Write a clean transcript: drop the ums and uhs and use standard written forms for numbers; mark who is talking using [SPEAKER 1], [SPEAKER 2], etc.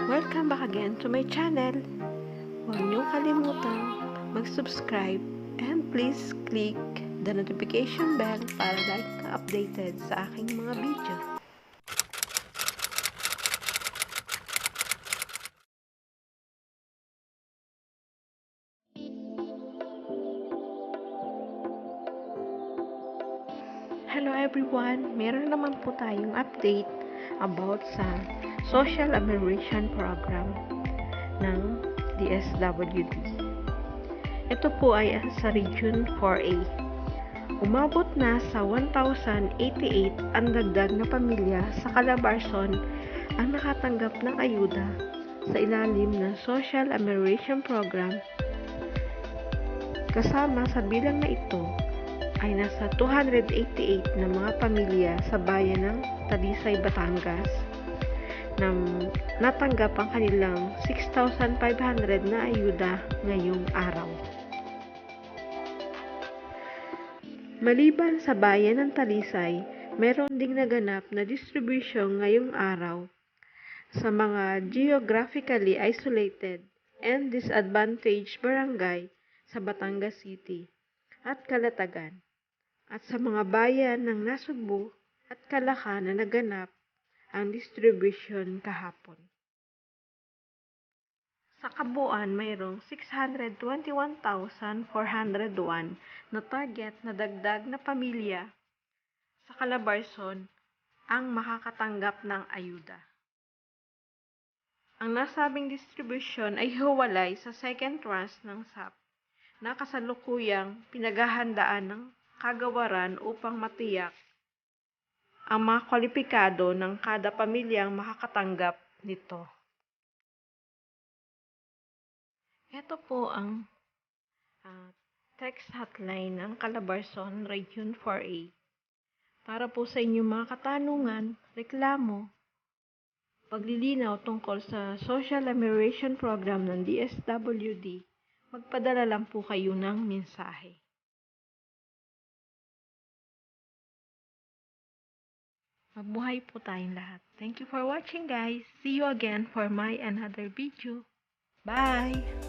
[SPEAKER 1] Welcome back again to my channel. Huwag niyong kalimutang mag-subscribe and please click the notification bell para lagi ka updated sa aking mga video. Hello everyone! Meron naman po tayong update about sa Social Amelioration Program ng DSWD. Ito po ay sa Region 4A. Umabot na sa 1,088 ang dagdag na pamilya sa Calabarzon ang nakatanggap ng ayuda sa ilalim ng Social Amelioration Program. Kasama sa bilang na ito ay nasa 288 na mga pamilya sa bayan ng Talisay, Batangas na natanggap ang kanilang 6,500 na ayuda ngayong araw. Maliban sa bayan ng Talisay, meron ding naganap na distribution ngayong araw sa mga geographically isolated and disadvantaged barangay sa Batangas City at Calatagan, at sa mga bayan ng Nasugbu at Calaca na naganap ang distribution kahapon. Sa kabuuan, mayroong 621,401 na target na dagdag na pamilya sa Calabarzon ang makakatanggap ng ayuda. Ang nasabing distribution ay hiwalay sa second tranche ng SAP na kasalukuyang pinaghahandaan ng kagawaran upang matiyak ang mga kwalipikado ng kada pamilyang makakatanggap nito. Ito po ang text hotline ng Calabarzon Region 4A. Para po sa inyong mga katanungan, reklamo, paglilinaw tungkol sa Social Amelioration Program ng DSWD, magpadala lang po kayo ng mensahe. Mabuhay po tayong lahat. Thank you for watching guys. See you again for my another video. Bye!